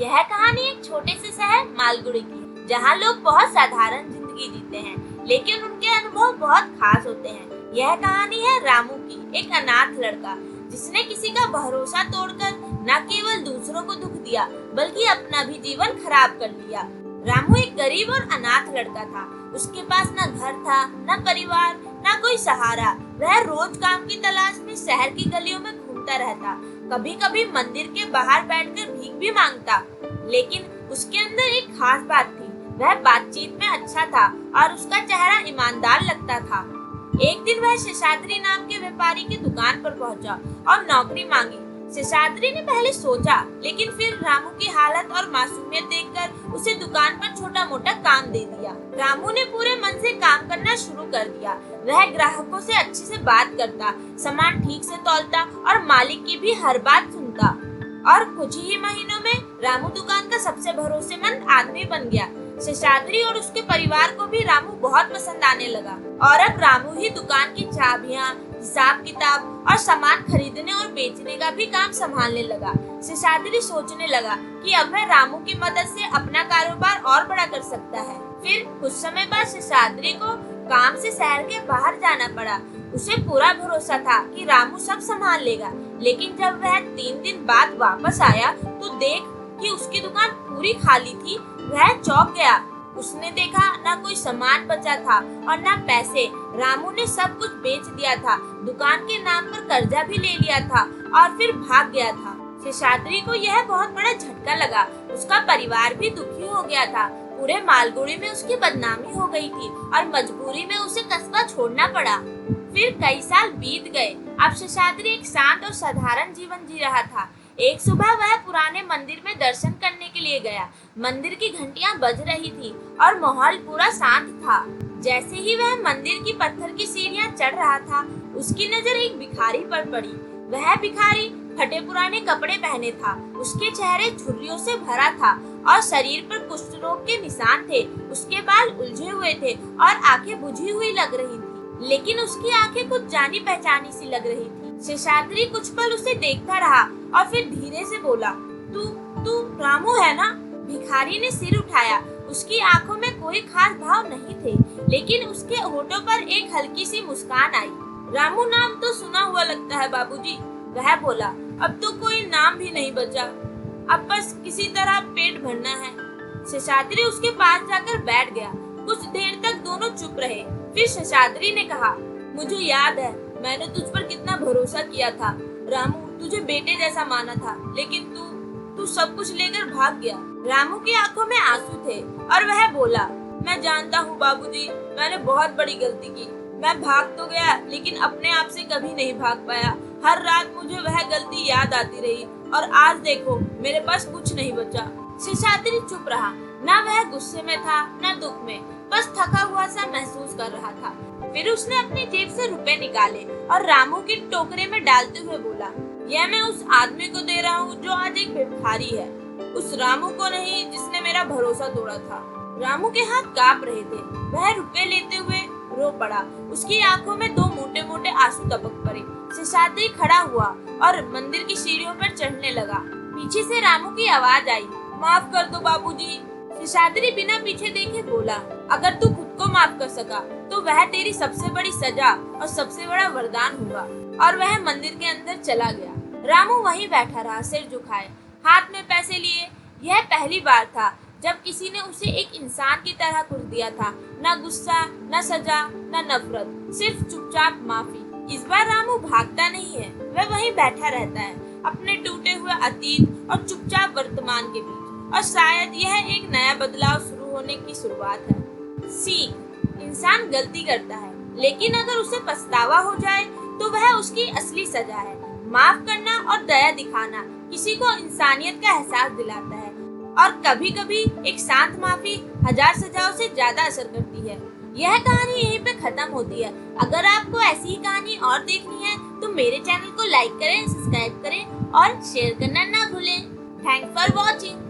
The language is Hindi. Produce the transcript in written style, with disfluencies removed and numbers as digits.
यह कहानी एक छोटे से शहर मालगुड़ी की है, जहाँ लोग बहुत साधारण जिंदगी जीते हैं, लेकिन उनके अनुभव बहुत खास होते हैं। यह कहानी है रामू की, एक अनाथ लड़का जिसने किसी का भरोसा तोड़कर न केवल दूसरों को दुख दिया, बल्कि अपना भी जीवन खराब कर लिया। रामू एक गरीब और अनाथ लड़का था। उसके पास न घर था, न परिवार, न कोई सहारा। वह रोज काम की तलाश में शहर की गलियों में घूमता रहता। कभी कभी मंदिर के बाहर बैठकर भीख भी मांगता, लेकिन उसके अंदर एक खास बात थी। वह बातचीत में अच्छा था और उसका चेहरा ईमानदार लगता था। एक दिन वह शेषाद्री नाम के व्यापारी की दुकान पर पहुंचा और नौकरी मांगी। शेषाद्री ने पहले सोचा, लेकिन फिर रामू की हालत और मासूमियत देखकर उसे दुकान पर छोटा मोटा काम दे दिया। रामू ने पूरे मन से काम करना शुरू कर दिया। वह ग्राहकों से अच्छे से बात करता, सामान ठीक से तौलता और मालिक की भी हर बात सुनता। और कुछ ही महीनों में रामू दुकान का सबसे भरोसेमंद आदमी बन गया। शेषाद्री और उसके परिवार को भी रामू बहुत पसंद आने लगा और अब रामू ही दुकान की चाबियां, हिसाब किताब और सामान खरीदने और बेचने का भी काम संभालने लगा। शेषाद्री सोचने लगा कि अब वह रामू की मदद से अपना कारोबार और बड़ा कर सकता है। फिर कुछ समय बाद शेषाद्री को काम से शहर के बाहर जाना पड़ा। उसे पूरा भरोसा था कि रामू सब संभाल लेगा, लेकिन जब वह 3 दिन बाद वापस आया तो देख कि उसकी दुकान पूरी खाली थी। वह चौंक गया। उसने देखा न कोई सामान बचा था और न पैसे। रामू ने सब कुछ बेच दिया था, दुकान के नाम पर कर्जा भी ले लिया था और फिर भाग गया था। शेषाद्री को यह बहुत बड़ा झटका लगा। उसका परिवार भी दुखी हो गया था। पूरे मालगुड़ी में उसकी बदनामी हो गई थी और मजबूरी में उसे कस्बा छोड़ना पड़ा। फिर कई साल बीत गए। अब शेषाद्री एक शांत और साधारण जीवन जी रहा था। एक सुबह वह पुराने मंदिर में दर्शन करने के लिए गया। मंदिर की घंटियां बज रही थी और माहौल पूरा शांत था। जैसे ही वह मंदिर की पत्थर की सीढ़ियां चढ़ रहा था, उसकी नजर एक भिखारी पर पड़ी। वह भिखारी फटे पुराने कपड़े पहने था। उसके चेहरे झुर्रियों से भरा था और शरीर पर कुष्ठ रोग के निशान थे। उसके बाल उलझे हुए थे और आंखें बुझी हुई लग रही थी, लेकिन उसकी आंखें कुछ जानी पहचानी सी लग रही थी। शेषाद्री कुछ पल उसे देखता रहा और फिर धीरे से बोला, तू तू रामू है ना? भिखारी ने सिर उठाया। उसकी आंखों में कोई खास भाव नहीं थे, लेकिन उसके होठों पर एक हल्की सी मुस्कान आई। रामू नाम तो सुना हुआ लगता है बाबूजी, वह बोला। अब तो कोई नाम भी नहीं बचा, अब बस किसी तरह पेट भरना है। शेषाद्री उसके पास जाकर बैठ गया। कुछ देर तक दोनों चुप रहे। फिर शेषाद्री ने कहा, मुझे याद है मैंने तुझ पर कितना भरोसा किया था रामू, तुझे बेटे जैसा माना था, लेकिन तू सब कुछ लेकर भाग गया। रामू की आंखों में आंसू थे और वह बोला, मैं जानता हूँ बाबूजी, मैंने बहुत बड़ी गलती की। मैं भाग तो गया, लेकिन अपने आप से कभी नहीं भाग पाया। हर रात मुझे वह गलती याद आती रही और आज देखो मेरे पास कुछ नहीं बचा। शेषाद्री चुप रहा। न वह गुस्से में था न दुख में, बस थका हुआ सा महसूस कर रहा था। फिर उसने अपनी जेब से रुपए निकाले और रामू की टोकरे में डालते हुए बोला, यह मैं उस आदमी को दे रहा हूँ जो आज एक भिखारी है, उस रामू को नहीं जिसने मेरा भरोसा तोड़ा था। रामू के हाथ कांप रहे थे। वह रुपए लेते हुए रो पड़ा। उसकी आंखों में 2 मोटे मोटे आंसू टपक पड़े। शेषाद्री खड़ा हुआ और मंदिर की सीढ़ियों पर चढ़ने लगा। पीछे से रामू की आवाज आई, माफ कर दो बाबूजी। शेषाद्री बिना पीछे देखे बोला, अगर तू खुद को माफ कर सका तो वह तेरी सबसे बड़ी सजा और सबसे बड़ा वरदान होगा। और वह मंदिर के अंदर चला गया। रामू वहीं बैठा रहा, सिर झुकाए, हाथ में पैसे लिए। यह पहली बार था जब किसी ने उसे एक इंसान की तरह कुछ दिया था। न गुस्सा, न सजा, न नफरत, सिर्फ चुपचाप माफी। इस बार रामू भागता नहीं है, वह वहीं बैठा रहता है, अपने टूटे हुए अतीत और चुपचाप वर्तमान के बीच। और शायद यह एक नया बदलाव शुरू होने की शुरुआत है। सीख, इंसान गलती करता है, लेकिन अगर उसे पछतावा हो जाए तो वह उसकी असली सजा है। माफ करना और दया दिखाना किसी को इंसानियत का एहसास दिलाता है, और कभी कभी एक शांत माफी 1000 सजाओं से ज्यादा असर करती है। यह कहानी यहीं पे खत्म होती है। अगर आपको ऐसी ही कहानी और देखनी है तो मेरे चैनल को लाइक करें, सब्सक्राइब करें और शेयर करना ना भूलें। Thanks for watching.